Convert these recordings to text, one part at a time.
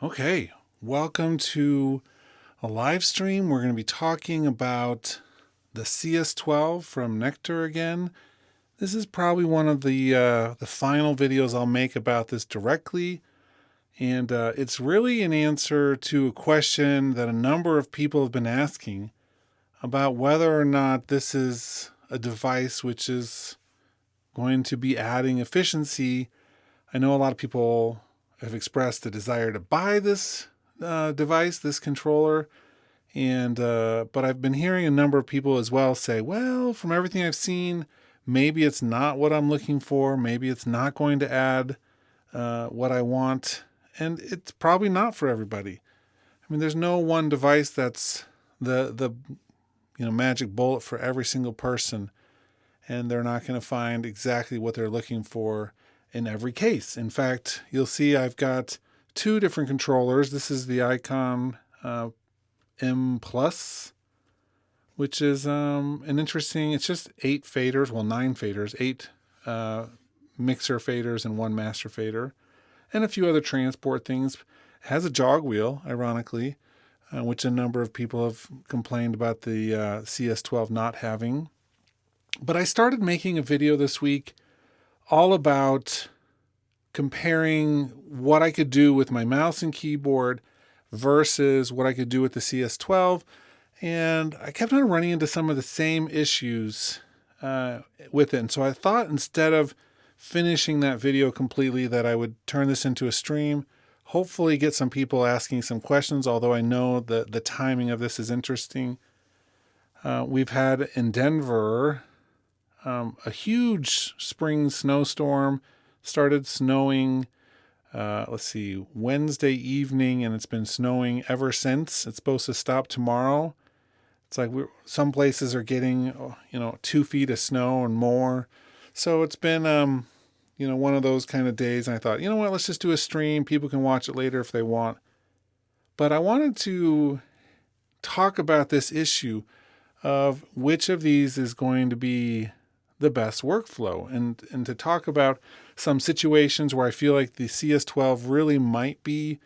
Okay, welcome to a live stream. We're going to be talking about the CS12 from Nektar again. This is probably one of the final videos I'll make about this directly, and it's really an answer to a question that a number of people have been asking about whether or not this is a device which is going to be adding efficiency. I know a lot of people have expressed the desire to buy this device, this controller, and but I've been hearing a number of people as well say, well, from everything I've seen, maybe it's not what I'm looking for. Maybe it's not going to add what I want, and it's probably not for everybody. I mean, there's no one device that's the magic bullet for every single person, and they're not going to find exactly what they're looking for in every case. In fact, you'll see I've got two different controllers. This is the Icon M Plus, which is an interesting, it's just 8 faders, well, 9 faders, 8 mixer faders and 1 master fader, and a few other transport things. It has a jog wheel, ironically, which a number of people have complained about the CS12 not having. But I started making a video this week all about comparing what I could do with my mouse and keyboard versus what I could do with the CS12. And I kept on running into some of the same issues with it. And so I thought instead of finishing that video completely that I would turn this into a stream, hopefully get some people asking some questions, although I know that the timing of this is interesting. We've had in Denver a huge spring snowstorm. Started snowing, Wednesday evening, and it's been snowing ever since. It's supposed to stop tomorrow. It's like some places are getting, 2 feet of snow and more. So it's been, one of those kind of days. And I thought, you know what, let's just do a stream. People can watch it later if they want. But I wanted to talk about this issue of which of these is going to be the best workflow, and to talk about some situations where I feel like the CS12 really might be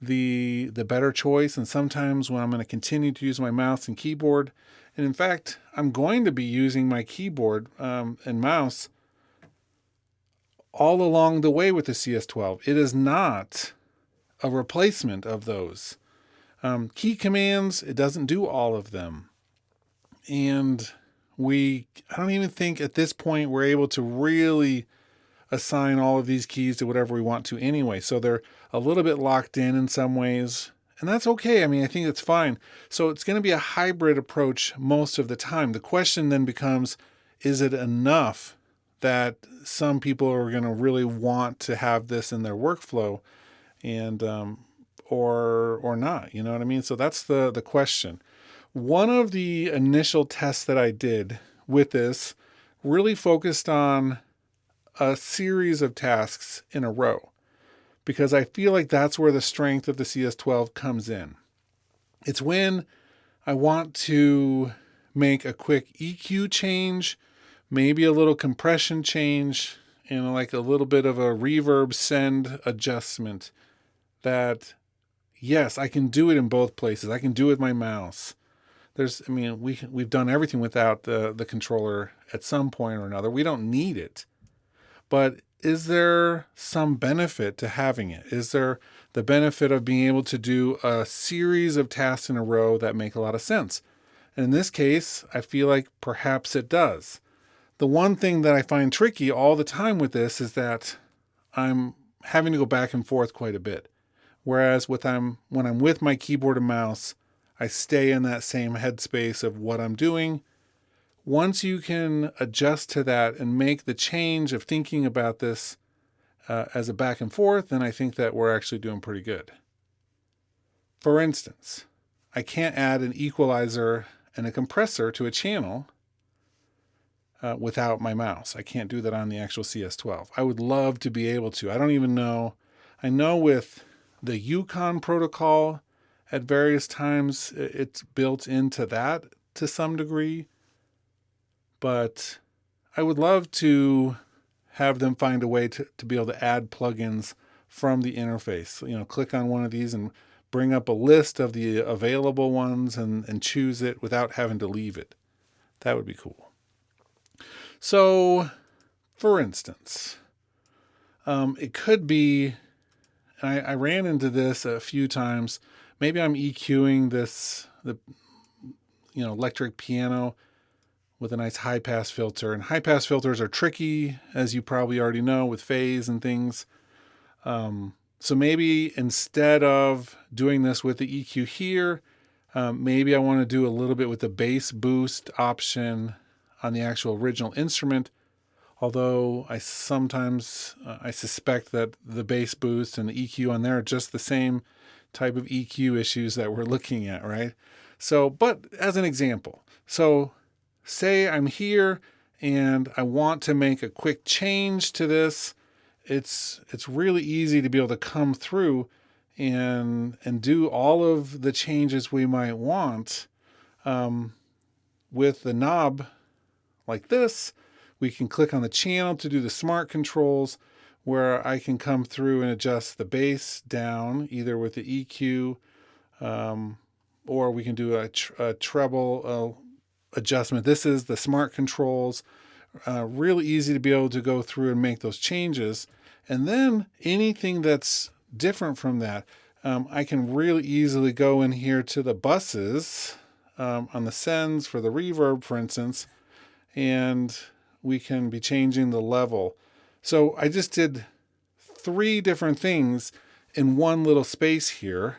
the better choice, and sometimes when I'm going to continue to use my mouse and keyboard. And in fact, I'm going to be using my keyboard and mouse all along the way with the CS12. It is not a replacement of those. Key commands, it doesn't do all of them. And I don't even think at this point we're able to really assign all of these keys to whatever we want to anyway. So they're a little bit locked in some ways, and that's okay. I mean, I think it's fine. So it's going to be a hybrid approach most of the time. The question then becomes, is it enough that some people are going to really want to have this in their workflow, and or not? You know what I mean? So that's the question. One of the initial tests that I did with this really focused on a series of tasks in a row, because I feel like that's where the strength of the CS12 comes in. It's when I want to make a quick EQ change, maybe a little compression change, and like a little bit of a reverb send adjustment, that yes, I can do it in both places. I can do it with my mouse. We've done everything without the controller at some point or another. We don't need it. But is there some benefit to having it? Is there the benefit of being able to do a series of tasks in a row that make a lot of sense? And in this case, I feel like perhaps it does. The one thing that I find tricky all the time with this is that I'm having to go back and forth quite a bit. Whereas when I'm with my keyboard and mouse, I stay in that same headspace of what I'm doing. Once you can adjust to that and make the change of thinking about this as a back and forth, then I think that we're actually doing pretty good. For instance, I can't add an equalizer and a compressor to a channel without my mouse. I can't do that on the actual CS12. I would love to be able to. I don't even know. I know with the Yukon protocol, at various times, it's built into that to some degree. But I would love to have them find a way to be able to add plugins from the interface. Click on one of these and bring up a list of the available ones and choose it without having to leave it. That would be cool. So, for instance, it could be, and I ran into this a few times. Maybe I'm EQing the electric piano with a nice high pass filter. And high pass filters are tricky, as you probably already know, with phase and things. So maybe instead of doing this with the EQ here, maybe I want to do a little bit with the bass boost option on the actual original instrument. Although I sometimes, I suspect that the bass boost and the EQ on there are just the same type of EQ issues that we're looking at, right? So, but as an example, so say I'm here and I want to make a quick change to this. It's really easy to be able to come through and do all of the changes we might want with the knob like this. We can click on the channel to do the smart controls, where I can come through and adjust the bass down either with the EQ, or we can do a treble adjustment. This is the smart controls. Really easy to be able to go through and make those changes. And then anything that's different from that, I can really easily go in here to the buses on the sends for the reverb, for instance, and we can be changing the level. So I just did 3 different things in one little space here.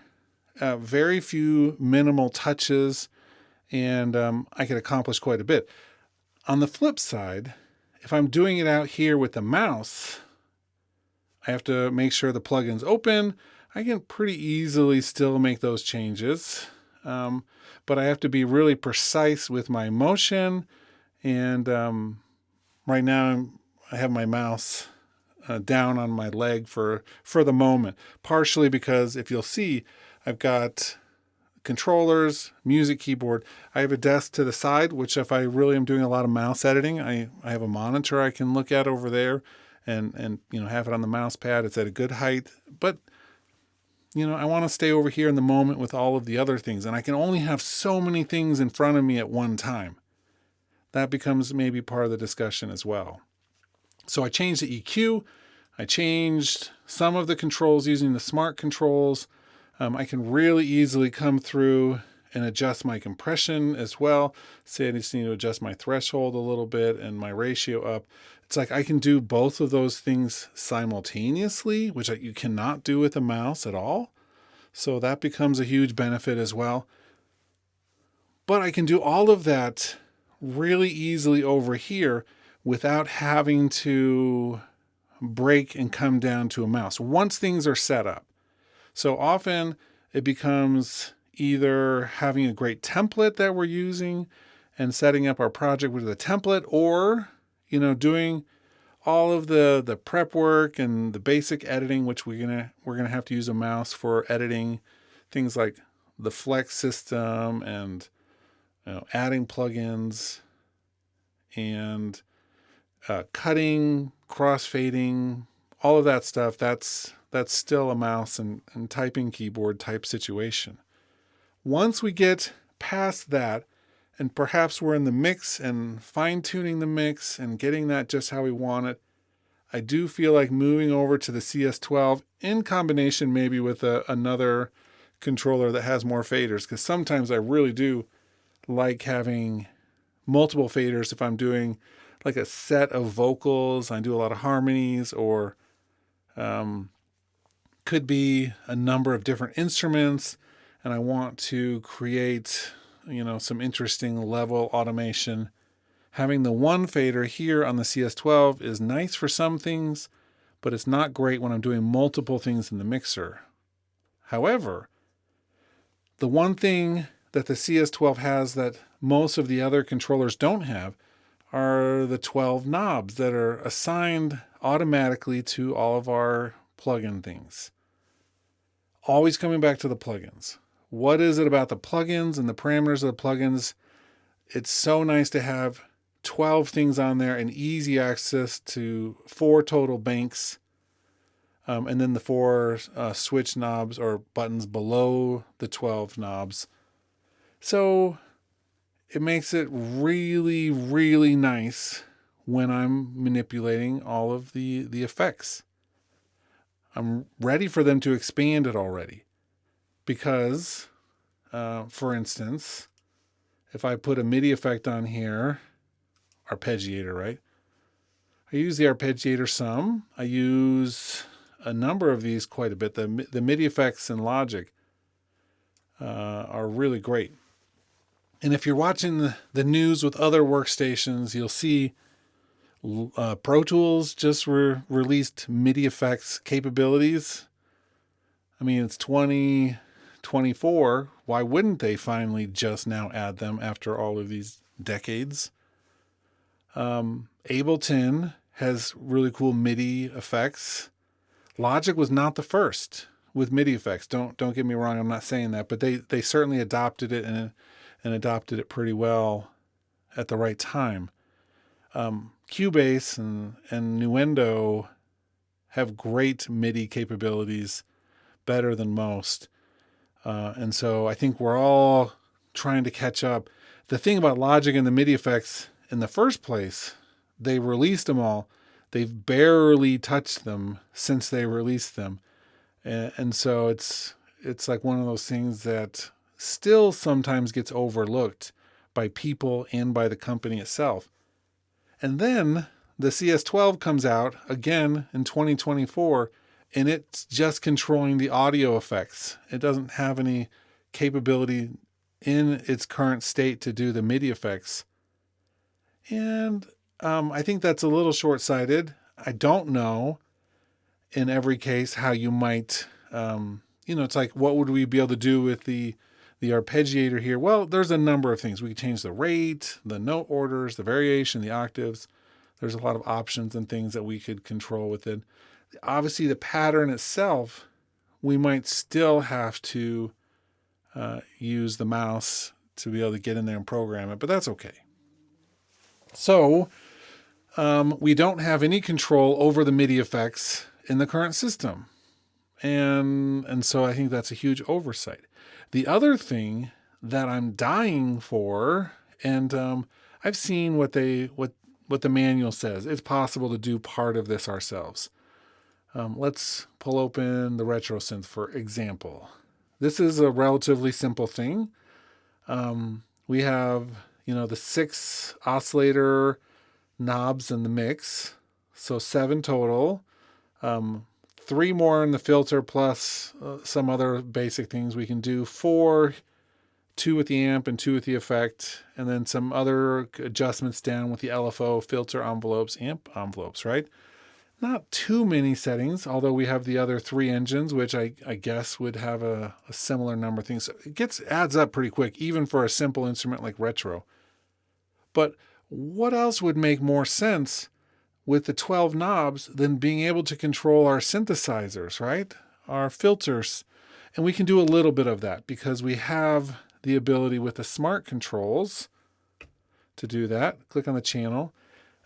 Very few minimal touches, and I could accomplish quite a bit. On the flip side, if I'm doing it out here with the mouse, I have to make sure the plugin's open. I can pretty easily still make those changes, but I have to be really precise with my motion. And right now I have my mouse down on my leg for the moment, partially because if you'll see, I've got controllers, music keyboard. I have a desk to the side, which if I really am doing a lot of mouse editing, I have a monitor I can look at over there and have it on the mouse pad. It's at a good height, but I want to stay over here in the moment with all of the other things, and I can only have so many things in front of me at one time. That becomes maybe part of the discussion as well. So I changed the EQ. I changed some of the controls using the smart controls. I can really easily come through and adjust my compression as well. Say I just need to adjust my threshold a little bit and my ratio up. It's like I can do both of those things simultaneously, which you cannot do with a mouse at all. So that becomes a huge benefit as well. But I can do all of that really easily over here without having to break and come down to a mouse once things are set up. So often it becomes either having a great template that we're using and setting up our project with a template, or doing all of the prep work and the basic editing, which we're gonna have to use a mouse for editing things like the Flex system and adding plugins and cutting, crossfading, all of that stuff. That's still a mouse and typing keyboard type situation. Once we get past that, and perhaps we're in the mix and fine-tuning the mix and getting that just how we want it, I do feel like moving over to the CS12 in combination maybe with another controller that has more faders, because sometimes I really do like having multiple faders if I'm doing like a set of vocals. I do a lot of harmonies, or could be a number of different instruments, and I want to create some interesting level automation. Having the one fader here on the CS12 is nice for some things, but it's not great when I'm doing multiple things in the mixer. However, the one thing that the CS12 has that most of the other controllers don't have are the 12 knobs that are assigned automatically to all of our plugin things. Always coming back to the plugins. What is it about the plugins and the parameters of the plugins? It's so nice to have 12 things on there and easy access to 4 total banks. and then the 4 switch knobs or buttons below the 12 knobs. So it makes it really, really nice when I'm manipulating all of the effects. I'm ready for them to expand it already. Because, for instance, if I put a MIDI effect on here, arpeggiator, right? I use the arpeggiator some. I use a number of these quite a bit. The MIDI effects in Logic are really great. And if you're watching the news with other workstations, you'll see Pro Tools just released MIDI effects capabilities. I mean, it's 2024. Why wouldn't they finally just now add them after all of these decades? Ableton has really cool MIDI effects. Logic was not the first with MIDI effects. Don't get me wrong. I'm not saying that, but they certainly adopted it and adopted it pretty well at the right time. Cubase and Nuendo have great MIDI capabilities, better than most. And so I think we're all trying to catch up. The thing about Logic and the MIDI effects in the first place, they released them all. They've barely touched them since they released them. And so it's like one of those things that still sometimes gets overlooked by people and by the company itself. And then the CS12 comes out again in 2024, and it's just controlling the audio effects. It doesn't have any capability in its current state to do the MIDI effects. And I think that's a little short-sighted. I don't know in every case how you might, it's like, what would we be able to do with the arpeggiator here? Well, there's a number of things. We could change the rate, the note orders, the variation, the octaves. There's a lot of options and things that we could control with it. Obviously, the pattern itself, we might still have to use the mouse to be able to get in there and program it, but that's okay. So we don't have any control over the MIDI effects in the current system. And so I think that's a huge oversight. The other thing that I'm dying for, and I've seen what the manual says. It's possible to do part of this ourselves. Let's pull open the RetroSynth, for example. This is a relatively simple thing. We have, the 6 oscillator knobs in the mix, so 7 total. 3 more in the filter plus some other basic things we can do. 4, 2 with the amp and 2 with the effect, and then some other adjustments down with the LFO, filter envelopes, amp envelopes, right? Not too many settings, although we have the other 3 engines, which I guess would have a similar number of things. So it adds up pretty quick, even for a simple instrument like Retro. But what else would make more sense with the 12 knobs than being able to control our synthesizers, right? Our filters. And we can do a little bit of that because we have the ability with the smart controls to do that. Click on the channel.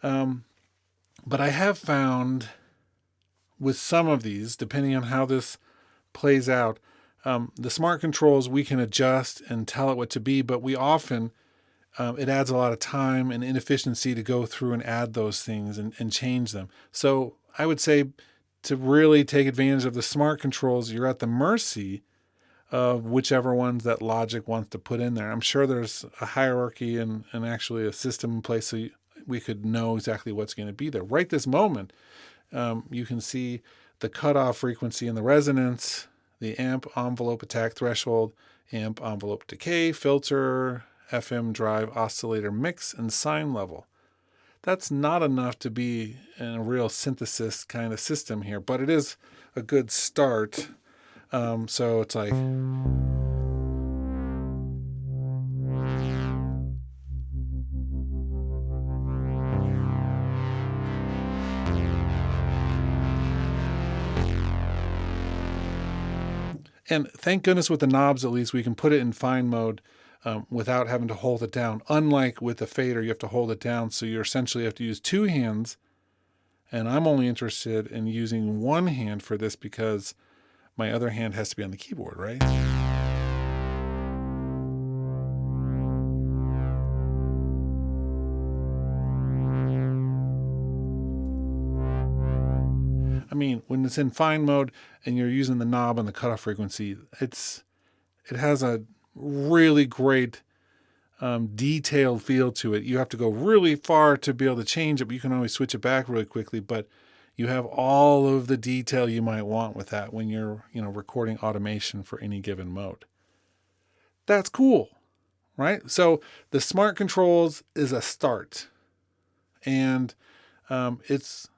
But I have found with some of these, depending on how this plays out, the smart controls we can adjust and tell it what to be, but we often, it adds a lot of time and inefficiency to go through and add those things and change them. So I would say to really take advantage of the smart controls, you're at the mercy of whichever ones that Logic wants to put in there. I'm sure there's a hierarchy and actually a system in place so we could know exactly what's going to be there. Right this moment, you can see the cutoff frequency and the resonance, the amp envelope attack threshold, amp envelope decay, filter, FM drive, oscillator mix, and sine level. That's not enough to be in a real synthesis kind of system here, but it is a good start. So it's like... And thank goodness with the knobs, at least, we can put it in fine mode without having to hold it down. Unlike with the fader, you have to hold it down. So you essentially have to use 2 hands And I'm only interested in using one hand for this because my other hand has to be on the keyboard, right? I mean, when it's in fine mode and you're using the knob on the cutoff frequency, it has a really great detailed feel to it. You have to go really far to be able to change it, but you can always switch it back really quickly. But you have all of the detail you might want with that when you're, recording automation for any given mode. That's cool, right? So the smart controls is a start, and it's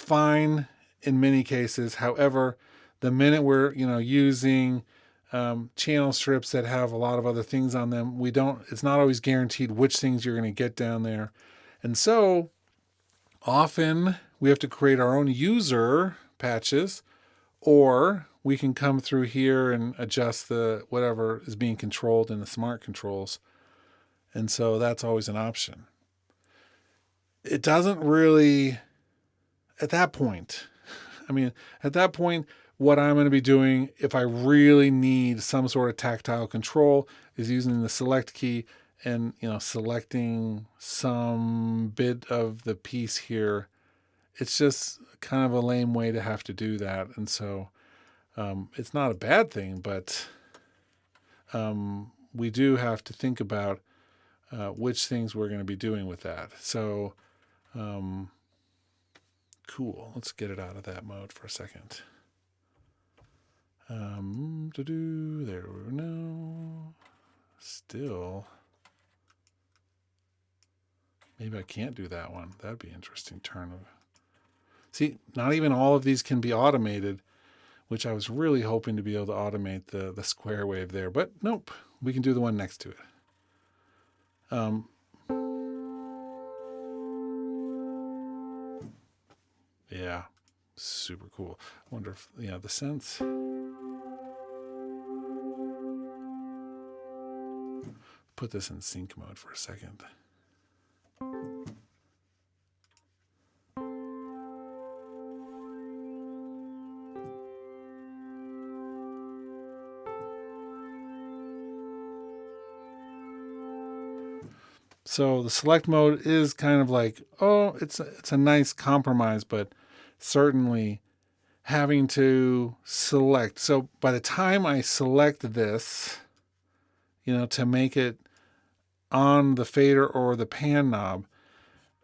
fine in many cases. However, the minute we're using channel strips that have a lot of other things on them, it's not always guaranteed which things you're going to get down there. And so often we have to create our own user patches, or we can come through here and adjust whatever is being controlled in the smart controls. And so that's always an option. It doesn't really, at that point, what I'm going to be doing if I really need some sort of tactile control is using the select key and, selecting some bit of the piece here. It's just kind of a lame way to have to do that. And so it's not a bad thing, but we do have to think about which things we're going to be doing with that. So cool. Let's get it out of that mode for a second. There we go. Still. Maybe I can't do that one. That'd be an interesting turn of. See, not even all of these can be automated, which I was really hoping to be able to automate the square wave there, but nope. We can do the one next to it. Yeah, super cool. I wonder if, the sense. Put this in sync mode for a second. So the select mode is kind of like, it's a nice compromise, but certainly having to select. So by the time I select this, to make it on the fader or the pan knob,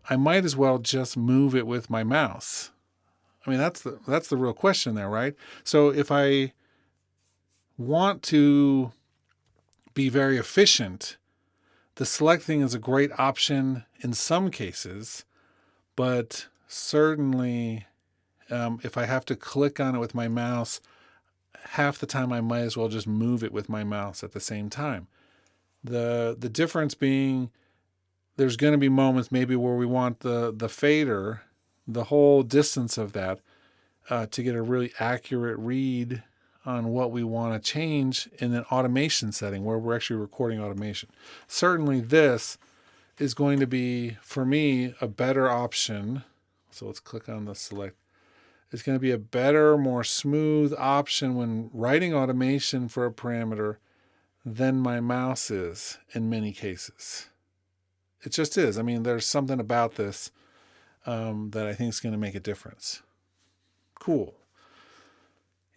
I might as well just move it with my mouse. I mean, that's the real question there, right? So if I want to be very efficient, the select thing is a great option in some cases, but certainly if I have to click on it with my mouse, half the time I might as well just move it with my mouse at the same time. The difference being there's going to be moments maybe where we want the fader, the whole distance of that, to get a really accurate read on what we want to change in an automation setting where we're actually recording automation. Certainly this is going to be, for me, a better option. So let's click on the select. It's going to be a better, more smooth option when writing automation for a parameter than my mouse is in many cases. It just is. I mean, there's something about this that I think is going to make a difference. Cool.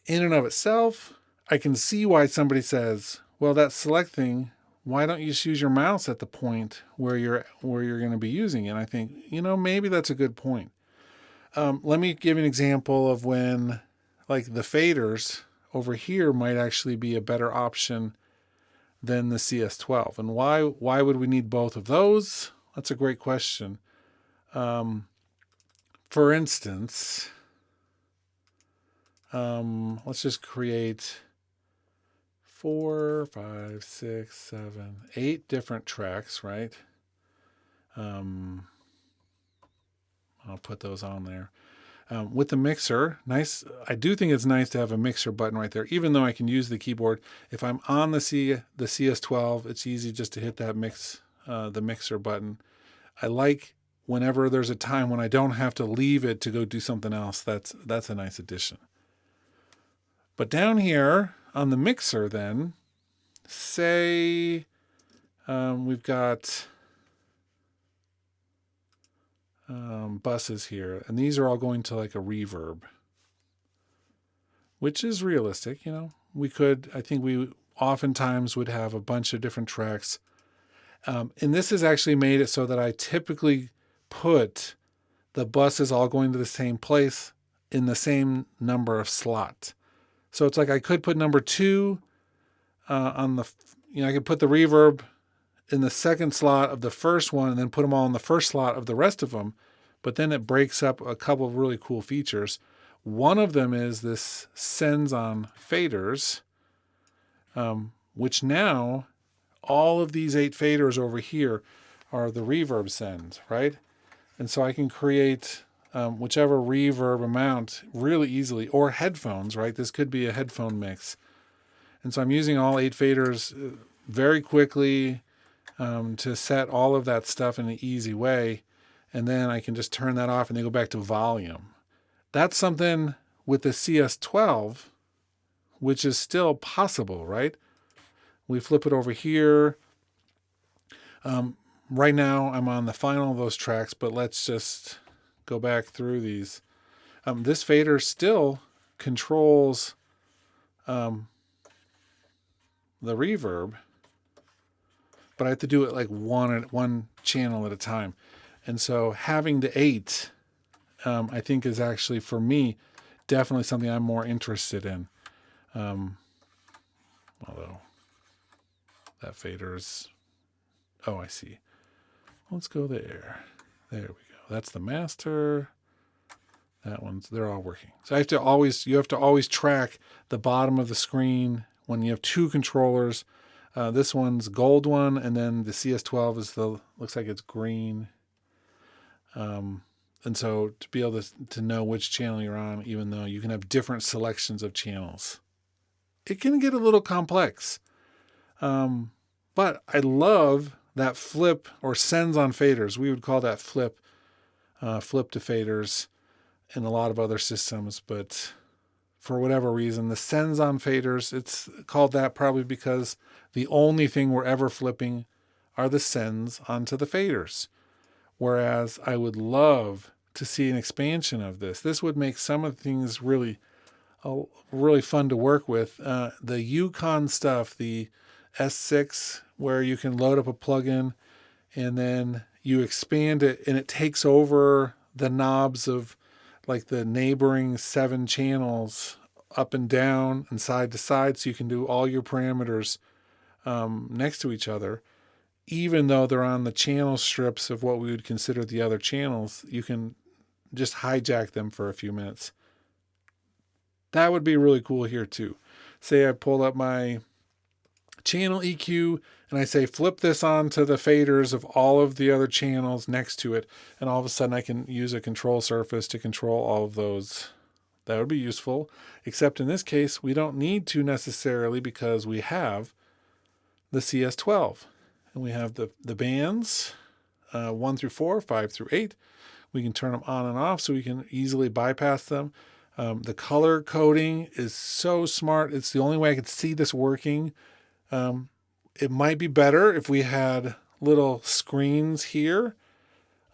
In and of itself, I can see why somebody says, well, that select thing, why don't you just use your mouse at the point where you're going to be using it? And I think, maybe that's a good point. Let me give an example of when, like, the faders over here might actually be a better option than the CS12. And why would we need both of those? That's a great question. For instance, let's just create 4, 5, 6, 7, 8 different tracks, right? I'll put those on there. With the mixer, nice. I do think it's nice to have a mixer button right there, even though I can use the keyboard. If I'm on the CS12, it's easy just to hit that the mixer button. I like whenever there's a time when I don't have to leave it to go do something else, that's a nice addition. But down here on the mixer then, say we've got buses here, and these are all going to like a reverb, which is realistic. I think we oftentimes would have a bunch of different tracks. And this has actually made it so that I typically put the buses all going to the same place in the same number of slots. So it's like I could put number 2 on the, I could put the reverb in the second slot of the first one and then put them all in the first slot of the rest of them. But then it breaks up a couple of really cool features. One of them is this sends on faders, which now all of these 8 faders over here are the reverb sends, right? And so I can create whichever reverb amount really easily, or headphones, right? This could be a headphone mix. And so I'm using all 8 faders very quickly to set all of that stuff in an easy way. And then I can just turn that off and they go back to volume. That's something with the CS12, which is still possible, right? We flip it over here. Right now I'm on the final of those tracks, but let's just go back through these. This fader still controls the reverb, but I have to do it like one channel at a time. And so having the 8, I think is actually, for me, definitely something I'm more interested in. Although that fader's, oh, I see. Let's go there. There we go. That's the master. That one's, they're all working. So you have to always track the bottom of the screen when you have 2 controllers. This one's gold one, and then the CS12 is looks like it's green. And so to be able to know which channel you're on, even though you can have different selections of channels, it can get a little complex. But I love that flip or sends on faders. We would call that flip to faders in a lot of other systems. But for whatever reason, the sends on faders, it's called that probably because the only thing we're ever flipping are the sends onto the faders. Whereas I would love to see an expansion of this. This would make some of the things really fun to work with. The Yukon stuff, the S6, where you can load up a plugin and then you expand it and it takes over the knobs of like the neighboring 7 channels up and down and side to side, so you can do all your parameters next to each other. Even though they're on the channel strips of what we would consider the other channels, you can just hijack them for a few minutes. That would be really cool here too. Say I pull up my channel EQ and I say flip this onto the faders of all of the other channels next to it, and all of a sudden I can use a control surface to control all of those. That would be useful, except in this case we don't need to necessarily, because we have the CS12 and we have the bands 1 through 4, 5 through 8. We can turn them on and off so we can easily bypass them. The color coding is so smart. It's the only way I could see this working. It might be better if we had little screens here,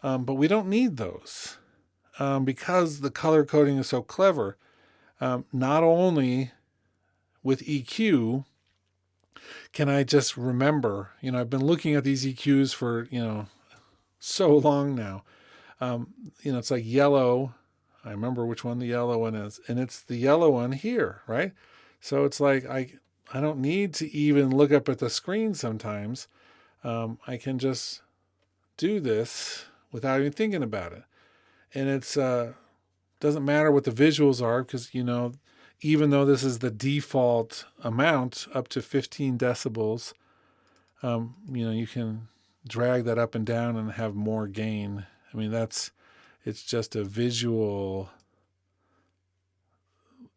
but we don't need those because the color coding is so clever. Not only with EQ can I just remember, I've been looking at these EQs for, so long now. It's like yellow. I remember which one the yellow one is, and it's the yellow one here, right? So it's like I don't need to even look up at the screen sometimes. I can just do this without even thinking about it. And it's doesn't matter what the visuals are, because, even though this is the default amount up to 15 decibels, you can drag that up and down and have more gain. I mean, it's just a visual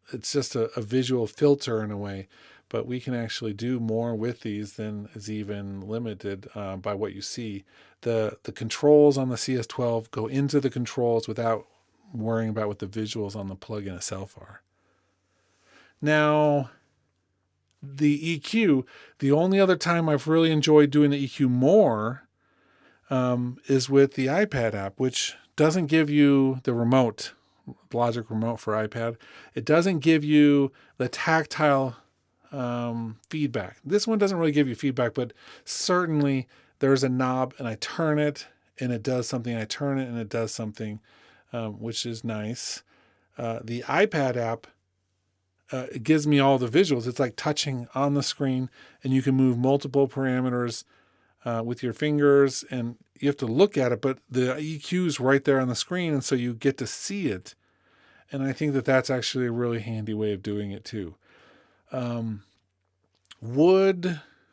filter in a way. but we can actually do more with these than is even limited by what you see. The controls on the CS12 go into the controls without worrying about what the visuals on the plugin itself are. Now, the EQ, the only other time I've really enjoyed doing the EQ more is with the iPad app, which doesn't give you the remote, Logic remote for iPad. It doesn't give you the tactile feedback. This one doesn't really give you feedback, but certainly there's a knob and I turn it and it does something. I turn it and it does something, which is nice. The iPad app, it gives me all the visuals. It's like touching on the screen, and you can move multiple parameters with your fingers, and you have to look at it, but the EQ's right there on the screen, and so you get to see it. And I think that that's actually a really handy way of doing it too.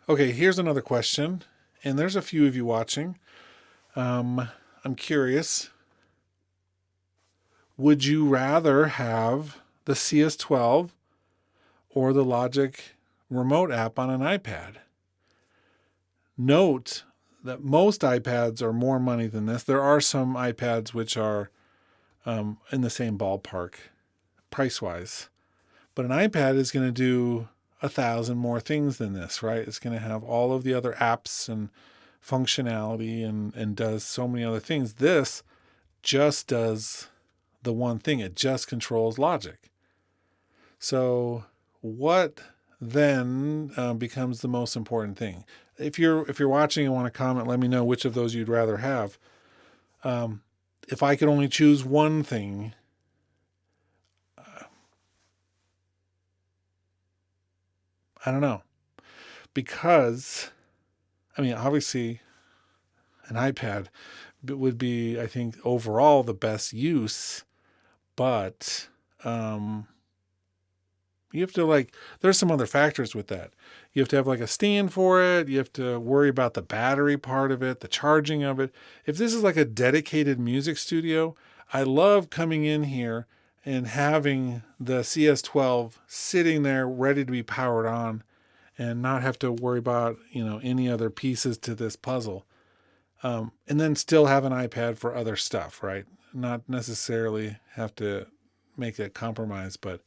Okay, here's another question, and there's a few of you watching. I'm curious. Would you rather have the CS12 or the Logic remote app on an iPad? Note that most iPads are more money than this. There are some iPads which are in the same ballpark price-wise. But an iPad is going to do 1,000 more things than this, right? It's going to have all of the other apps and functionality and does so many other things. This just does the one thing. It just controls Logic. So what then becomes the most important thing? If you're watching and want to comment, let me know which of those you'd rather have. If I could only choose one thing, I don't know. Because, I mean, obviously an iPad would be, I think, overall the best use, but you have to there's some other factors with that. You have to have a stand for it. You have to worry about the battery part of it, the charging of it. If this is a dedicated music studio, I love coming in here and having the CS12 sitting there ready to be powered on and not have to worry about, any other pieces to this puzzle. And then still have an iPad for other stuff, right? Not necessarily have to make that compromise, but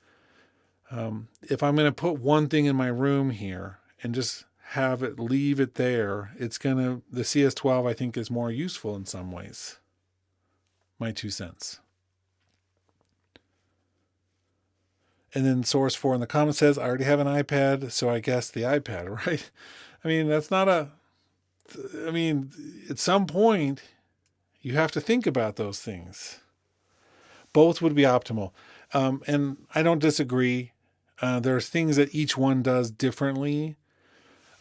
if I'm going to put one thing in my room here and just leave it there, the CS12 I think is more useful in some ways. My 2 cents. And then Source 4 in the comments says, I already have an iPad, so I guess the iPad, right? I mean, at some point you have to think about those things. Both would be optimal. And I don't disagree. There's things that each one does differently.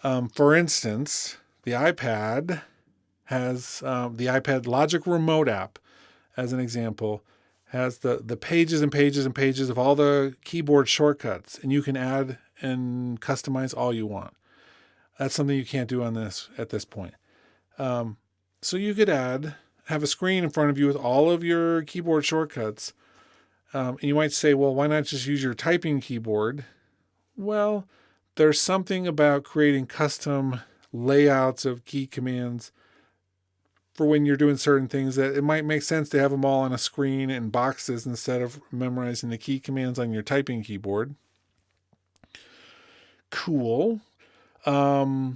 For instance, the iPad has the iPad Logic Remote app, as an example, has the pages and pages and pages of all the keyboard shortcuts, and you can add and customize all you want. That's something you can't do at this point. So you could have a screen in front of you with all of your keyboard shortcuts. And you might say, well, why not just use your typing keyboard? Well, there's something about creating custom layouts of key commands for when you're doing certain things that it might make sense to have them all on a screen in boxes instead of memorizing the key commands on your typing keyboard. Cool. The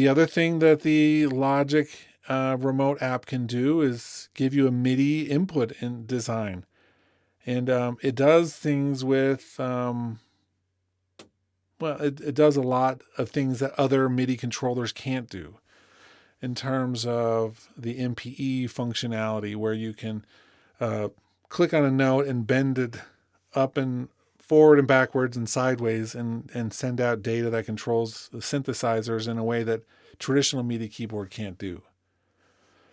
other thing that the Logic remote app can do is give you a MIDI input in design. And it does things with, it does a lot of things that other MIDI controllers can't do in terms of the MPE functionality, where you can click on a note and bend it up and forward and backwards and sideways and send out data that controls the synthesizers in a way that traditional MIDI keyboard can't do.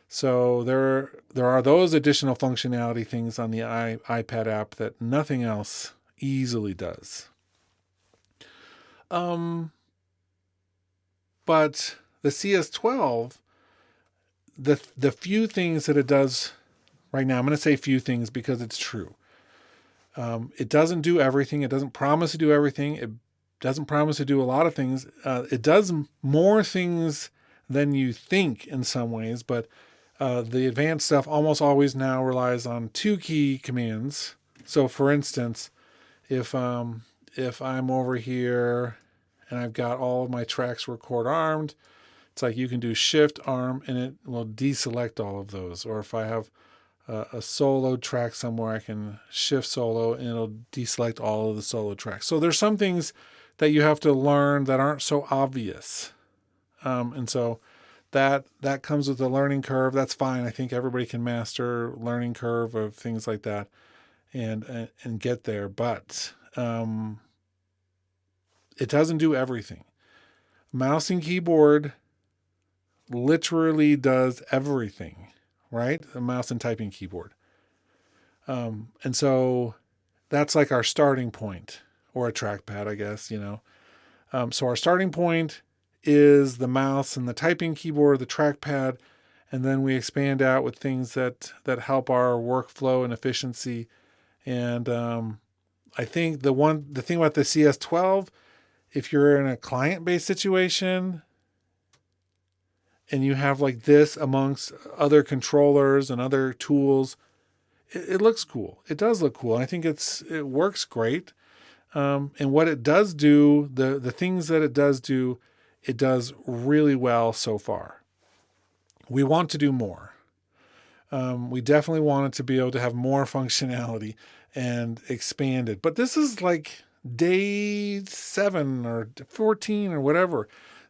So there are those additional functionality things on the iPad app that nothing else easily does. But the CS12, the few things that it does right now, I'm going to say few things because it's true. It doesn't do everything. It doesn't promise to do everything. It doesn't promise to do a lot of things. It does more things than you think in some ways, but the advanced stuff almost always now relies on 2 key commands. So for instance, if I'm over here and I've got all of my tracks record armed, it's like you can do shift arm and it will deselect all of those. Or if I have a solo track somewhere, I can shift solo and it'll deselect all of the solo tracks. So there's some things that you have to learn that aren't so obvious. And so that comes with the learning curve. That's fine. I think everybody can master learning curve of things like that and get there. But it doesn't do everything. Mouse and keyboard literally does everything, right? A mouse and typing keyboard. And so that's like our starting point, or a trackpad, I guess, So our starting point is the mouse and the typing keyboard, the trackpad, and then we expand out with things that help our workflow and efficiency. And I think the thing about the CS12, if you're in a client-based situation and you have like this amongst other controllers and other tools, it looks cool. It does look cool. I think it works great. And what it does do, the things that it does really well so far. We want to do more. We definitely want it to be able to have more functionality and expand it. But this is like day 7 or 14 or whatever.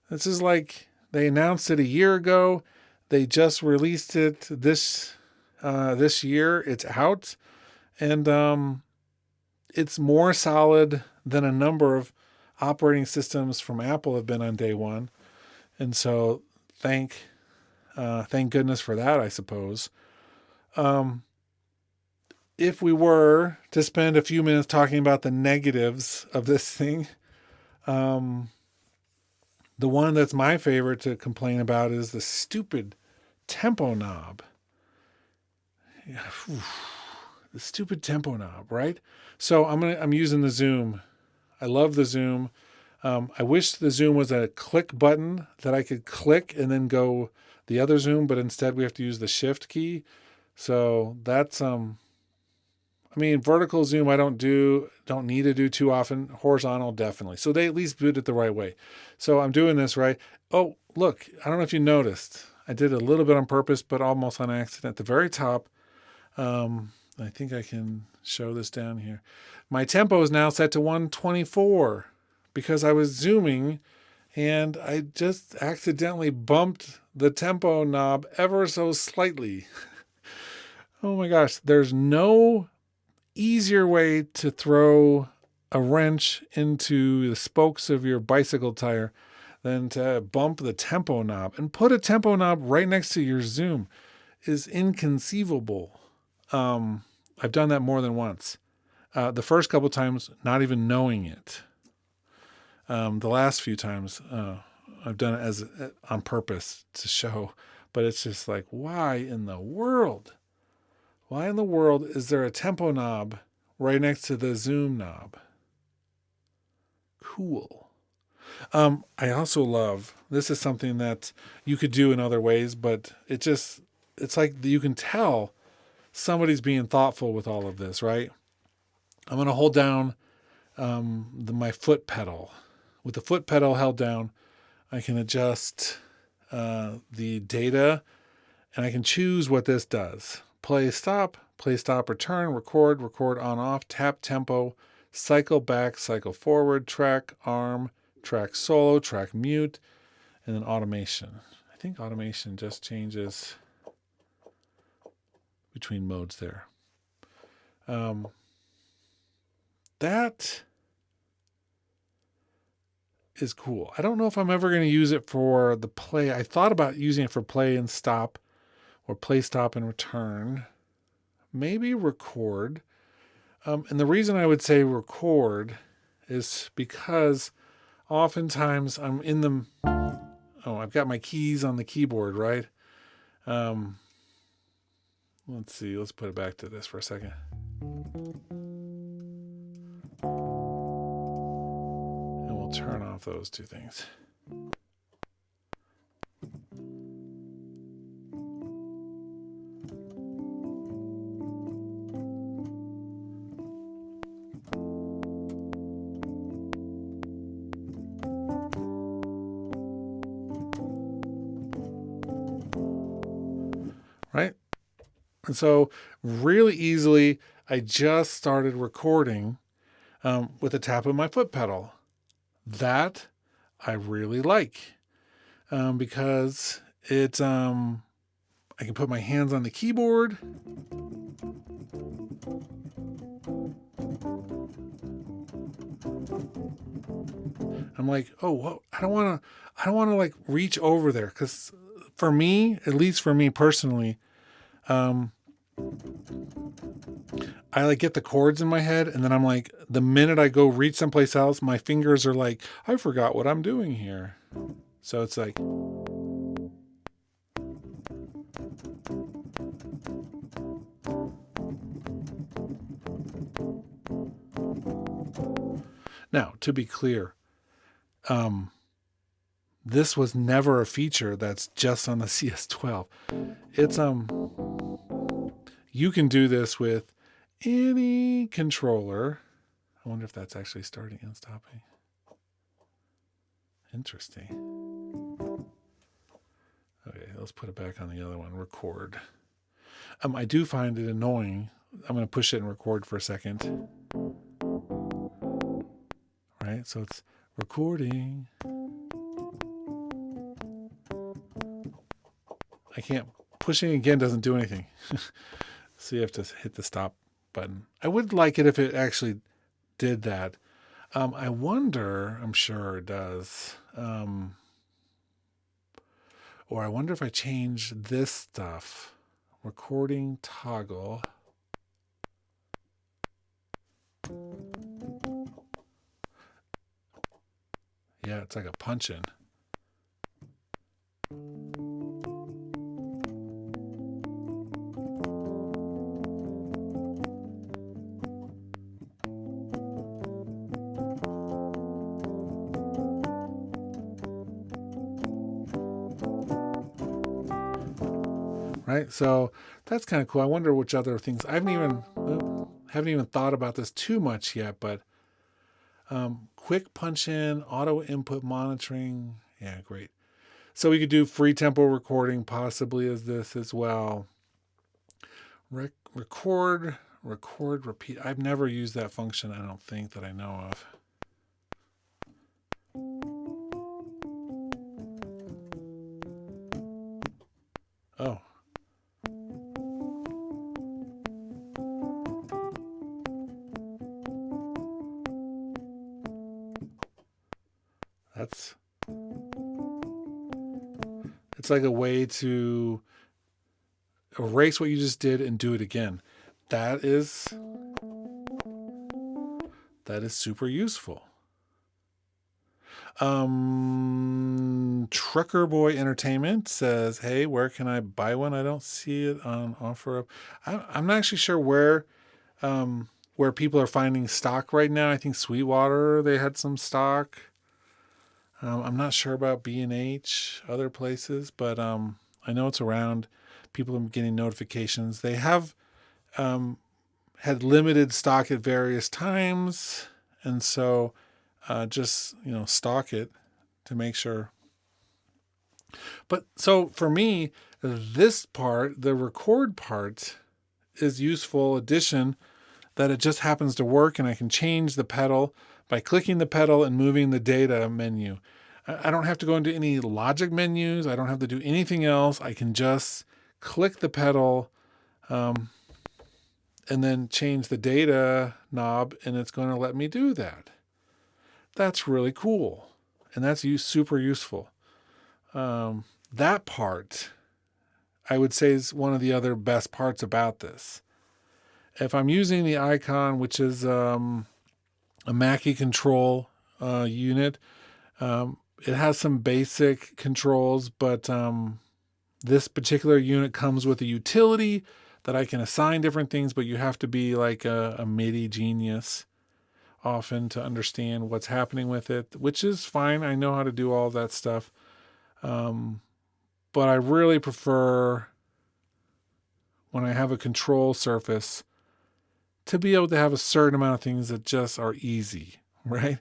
This is like they announced it a year ago. They just released it this year. It's out, and it's more solid than a number of operating systems from Apple have been on day one. And so thank goodness for that, I suppose. If we were to spend a few minutes talking about the negatives of this thing, the one that's my favorite to complain about is the stupid tempo knob. Yeah, the stupid tempo knob, right? So I'm using the zoom. I love the zoom. I wish the zoom was a click button that I could click and then go the other zoom, but instead we have to use the shift key. So that's vertical zoom I don't need to do too often. Horizontal, definitely. So they at least did it the right way. So I'm doing this right. Oh, look, I don't know if you noticed. I did a little bit on purpose, but almost on accident. At the very top, I think I can show this down here. My tempo is now set to 124 because I was zooming and I just accidentally bumped the tempo knob ever so slightly. Oh my gosh, there's no easier way to throw a wrench into the spokes of your bicycle tire than to bump the tempo knob. And put a tempo knob right next to your zoom is inconceivable. I've done that more than once. The first couple times, not even knowing it. The last few times, I've done it on purpose to show, but it's just like, why in the world? Why in the world is there a tempo knob right next to the zoom knob? Cool. I also love, this is something that you could do in other ways, but it's like you can tell somebody's being thoughtful with all of this, right? I'm going to hold down my foot pedal. With the foot pedal held down, I can adjust the data, and I can choose what this does. Play, stop, return, record on, off, tap, tempo, cycle back, cycle forward, track, arm, track solo, track mute, and then automation. I think automation just changes between modes there. That is cool. I don't know if I'm ever going to use it for the play. I thought about using it for play and stop, or play, stop, and return. Maybe record. And the reason I would say record is because oftentimes I'm in the... Oh, I've got my keys on the keyboard, right? Let's see. Let's put it back to this for a second. And we'll off those two things. Right? And so really easily, I just started recording with the tap of my foot pedal. That I really like because it's I can put my hands on the keyboard. I'm like, oh, well, I don't want to like reach over there, because for me, at least for me personally, I like get the chords in my head, and then I'm like, the minute I go reach someplace else, my fingers are like, I forgot what I'm doing here. So it's like, now to be clear, this was never a feature that's just on the CS12. It's you can do this with any controller. I wonder if that's actually starting and stopping. Interesting. Okay, let's put it back on the other one. Record. I do find it annoying. I'm going to push it and record for a second. Right, so it's recording. I can't. Pushing again doesn't do anything. So you have to hit the stop button. I would like it if it actually did that. I wonder, I'm sure it does. Or I wonder if I change this stuff. Recording toggle. Yeah, it's like a punch-in. Right, so that's kind of cool. I wonder which other things. I haven't even thought about this too much yet, but quick punch in, auto input monitoring. Yeah, great. So we could do free tempo recording possibly as this as well. Record, repeat. I've never used that function, I don't think, that I know of. Oh. It's like a way to erase what you just did and do it again. That is super useful. Trucker Boy Entertainment says, hey, where can I buy one? I don't see it on offer. I'm not actually sure where people are finding stock right now. I think Sweetwater, they had some stock. I'm not sure about B&H, other places, but I know it's around. People are getting notifications. They have had limited stock at various times, and so just stock it to make sure. But so for me, this part, the record part, is useful addition that it just happens to work, and I can change the pedal by clicking the pedal and moving the data menu. I don't have to go into any logic menus. I don't have to do anything else. I can just click the pedal and then change the data knob, and it's going to let me do that. That's really cool, and that's super useful. That part, I would say, is one of the other best parts about this. If I'm using the icon, which is a Mackie control unit, it has some basic controls, but this particular unit comes with a utility that I can assign different things, but you have to be like a MIDI genius. often to understand what's happening with it, which is fine. I know how to do all that stuff. But I really prefer, when I have a control surface, to be able to have a certain amount of things that just are easy, right?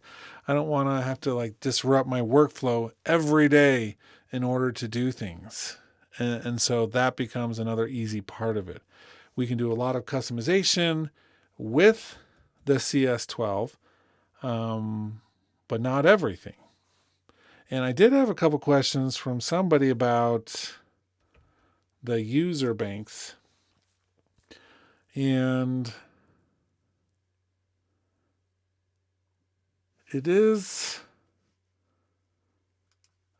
I don't want to have to like disrupt my workflow every day in order to do things. And so that becomes another easy part of it. We can do a lot of customization with the CS12, but not everything. And I did have a couple questions from somebody about the user banks. And it is,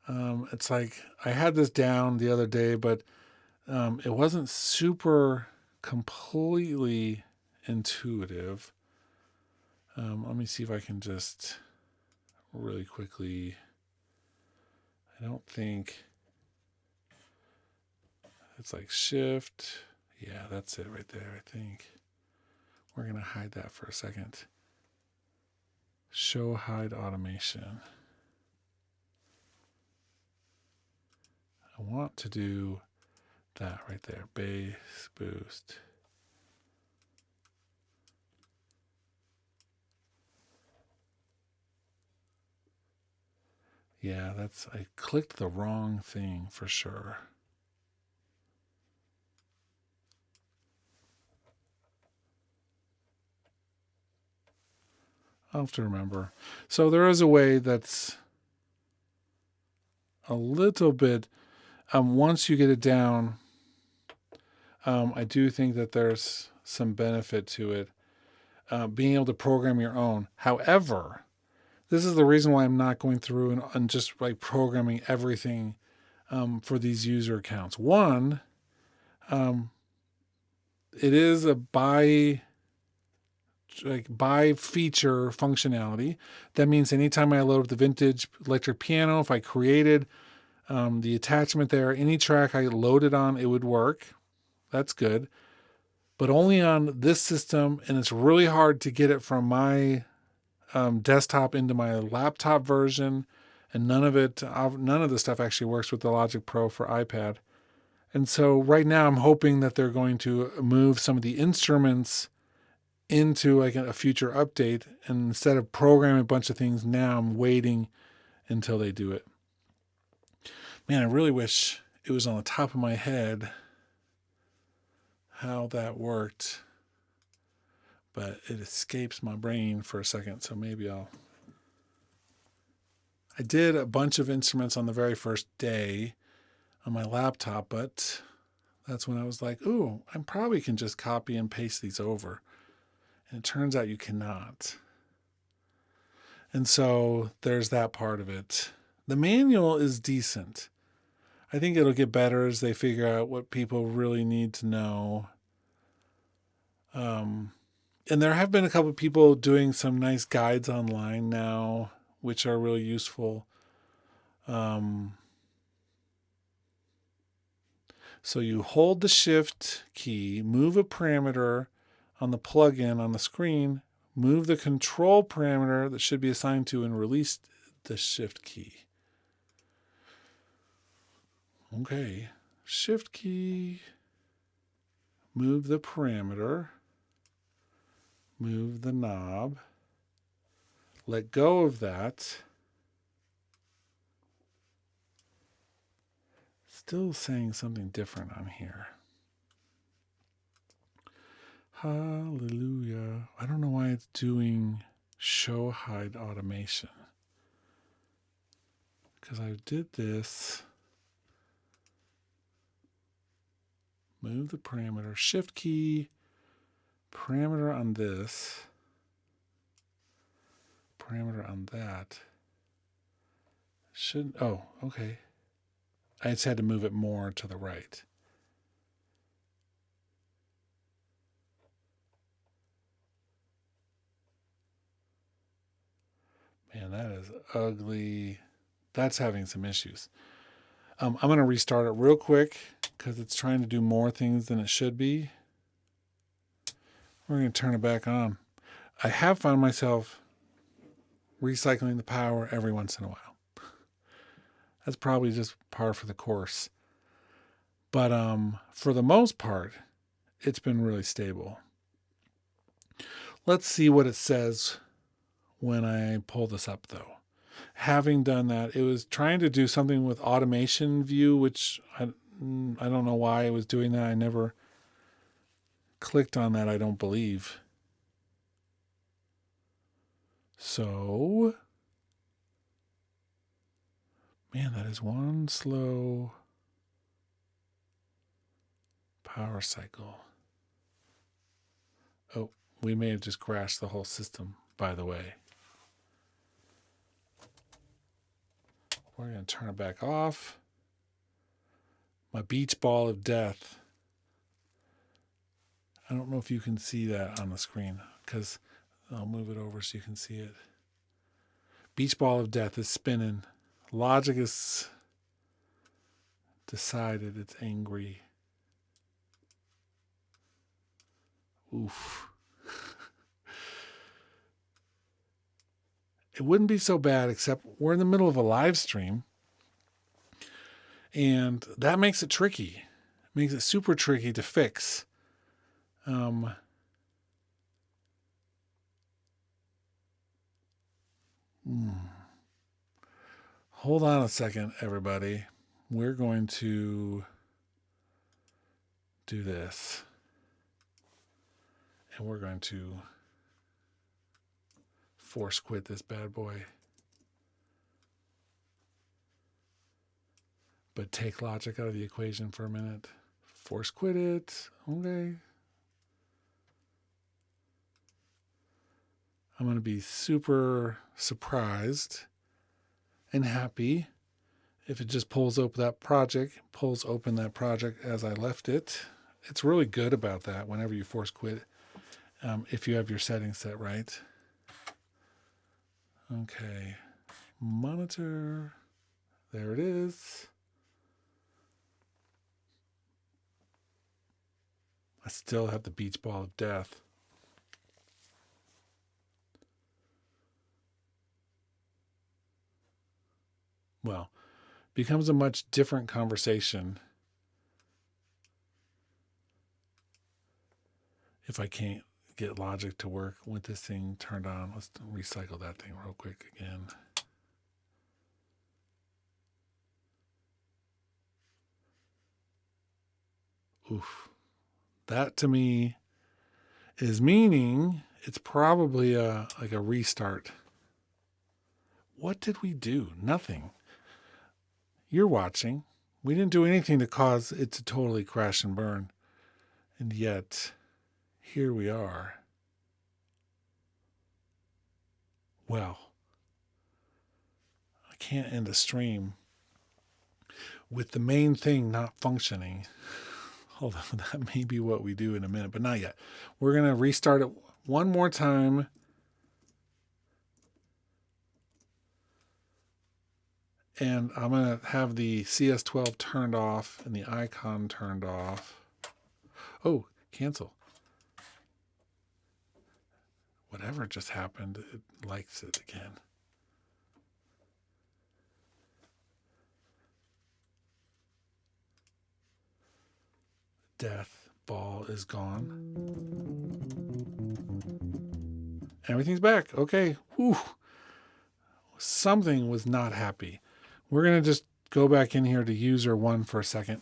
it's like I had this down the other day, but it wasn't super completely intuitive. Let me see if I can just really quickly. I don't think it's like shift. Yeah, that's it right there, I think. We're going to hide that for a second. Show hide automation. I want to do that right there. Bass boost. Yeah, I clicked the wrong thing for sure. I'll have to remember. So there is a way that's a little bit, once you get it down, I do think that there's some benefit to it, being able to program your own. However, this is the reason why I'm not going through and just like programming everything for these user accounts. One, it is a by feature functionality. That means anytime I load up the vintage electric piano, if I created the attachment there, any track I loaded on, it would work. That's good. But only on this system, and it's really hard to get it from my desktop into my laptop version, and none of the stuff actually works with the Logic Pro for iPad. And so right now I'm hoping that they're going to move some of the instruments into like a future update, and instead of programming a bunch of things now, I'm waiting until they do it. Man, I really wish it was on the top of my head how that worked, but it escapes my brain for a second, so maybe I did a bunch of instruments on the very first day on my laptop, but that's when I was like, ooh, I probably can just copy and paste these over. And it turns out you cannot. And so there's that part of it. The manual is decent. I think it'll get better as they figure out what people really need to know. And there have been a couple of people doing some nice guides online now, which are really useful. So you hold the shift key, move a parameter on the plugin on the screen, move the control parameter that should be assigned to, and release the shift key. Okay, shift key, move the parameter, move the knob, let go of that. Still saying something different on here. Hallelujah. I don't know why it's doing show hide automation. Because I did this. Move the parameter, shift key, parameter on this, parameter on that. Oh, okay. I just had to move it more to the right. Man, that is ugly. That's having some issues. I'm going to restart it real quick because it's trying to do more things than it should be. We're going to turn it back on. I have found myself recycling the power every once in a while. That's probably just par for the course. But for the most part, it's been really stable. Let's see what it says when I pull this up, though. Having done that, it was trying to do something with automation view, which I don't know why it was doing that. I never clicked on that, I don't believe. So, man, that is one slow power cycle. Oh, we may have just crashed the whole system, by the way. We're going to turn it back off. My beach ball of death. I don't know if you can see that on the screen, because I'll move it over so you can see it. Beach ball of death is spinning. Logic is decided it's angry. Oof. It wouldn't be so bad, except we're in the middle of a live stream. And that makes it tricky. It makes it super tricky to fix. Hold on a second, everybody. We're going to do this. And we're going to force quit this bad boy. But take logic out of the equation for a minute. Force quit it. Okay. I'm going to be super surprised and happy if it just pulls open that project as I left it. It's really good about that whenever you force quit, if you have your settings set right. Okay. Monitor. There it is. I still have the beach ball of death. Well, becomes a much different conversation if I can't get logic to work with this thing turned on. Let's recycle that thing real quick again. Oof. That to me is meaning it's probably like a restart. What did we do? Nothing. You're watching. We didn't do anything to cause it to totally crash and burn. And yet, here we are. Well, I can't end a stream with the main thing not functioning. Hold on, that may be what we do in a minute, but not yet. We're going to restart it one more time. And I'm going to have the CS12 turned off and the icon turned off. Oh, cancel. Whatever just happened, it likes it again. Death ball is gone. Everything's back. Okay. Whew. Something was not happy. We're going to just go back in here to user 1 for a second.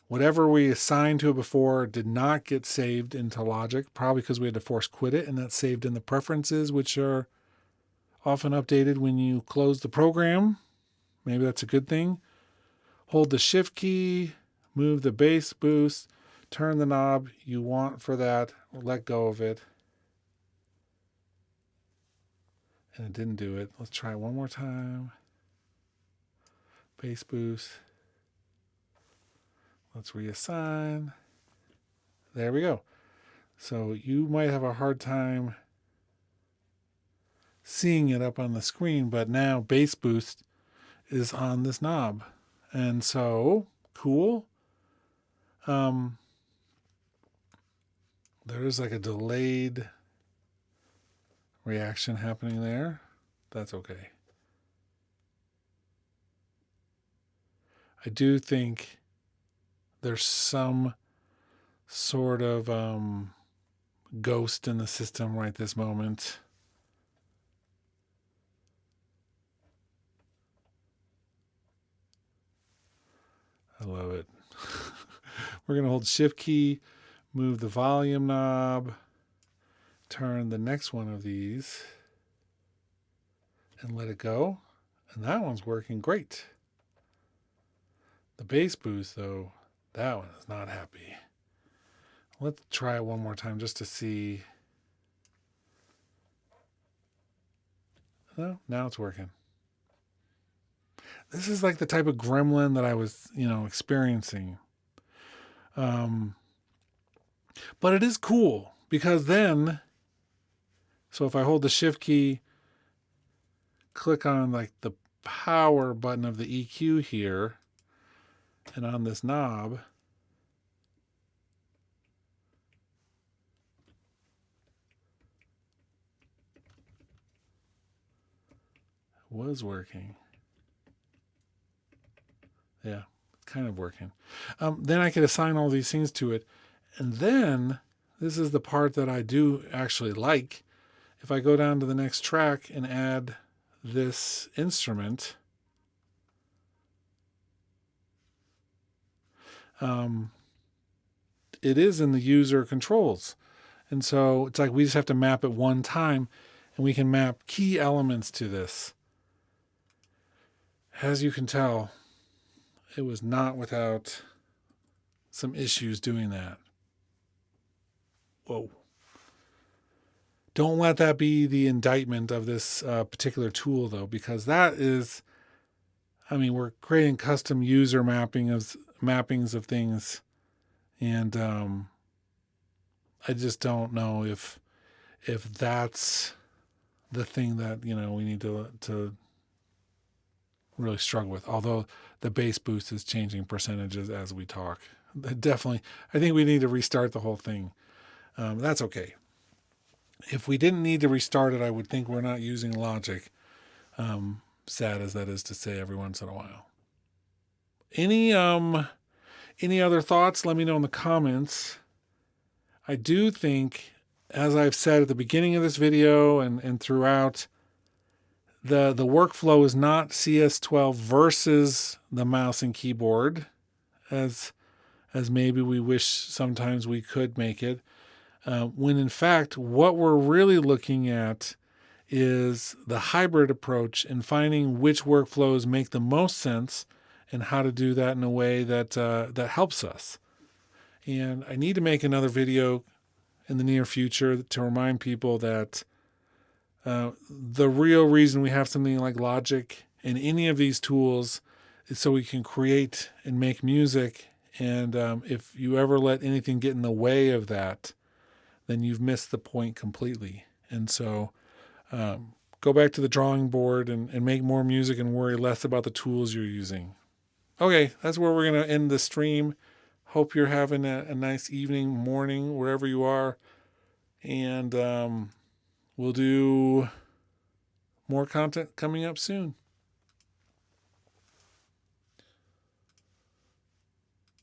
Whatever we assigned to it before did not get saved into logic, probably because we had to force quit it, and that's saved in the preferences, which are often updated when you close the program. Maybe that's a good thing. Hold the shift key, move the bass boost, turn the knob you want for that, let go of it. And it didn't do it. Let's try one more time. Bass boost. Let's reassign. There we go. So you might have a hard time seeing it up on the screen, but now bass boost is on this knob. And so, cool. There's like a delayed reaction happening there. That's okay. I do think there's some sort of ghost in the system right this moment. I love it. We're going to hold Shift key, move the volume knob, turn the next one of these, and let it go. And that one's working great. The bass boost, though, that one is not happy. Let's try it one more time just to see. No, now it's working. This is like the type of gremlin that I was, experiencing. But it is cool because then, so if I hold the Shift key, click on like the power button of the EQ here, and on this knob, it was working. Yeah, it's kind of working. Then I could assign all these things to it. And then, this is the part that I do actually like. If I go down to the next track and add this instrument, it is in the user controls. And so it's like we just have to map it one time, and we can map key elements to this. As you can tell, it was not without some issues doing that. Whoa. Don't let that be the indictment of this particular tool, though, because that is, we're creating custom user mappings of things, and I just don't know if that's the thing that we need to really struggle with. Although the bass boost is changing percentages as we talk. Definitely, I think we need to restart the whole thing. That's okay. If we didn't need to restart it, I would think we're not using Logic. Sad as that is to say every once in a while. Any other thoughts? Let me know in the comments. I do think, as I've said at the beginning of this video and throughout, the workflow is not CS12 versus the mouse and keyboard, as maybe we wish sometimes we could make it. When in fact, what we're really looking at is the hybrid approach and finding which workflows make the most sense and how to do that in a way that helps us. And I need to make another video in the near future to remind people that the real reason we have something like Logic and any of these tools is so we can create and make music. And if you ever let anything get in the way of that, then you've missed the point completely. And so go back to the drawing board and make more music and worry less about the tools you're using. Okay, that's where we're going to end the stream. Hope you're having a nice evening, morning, wherever you are. And we'll do more content coming up soon.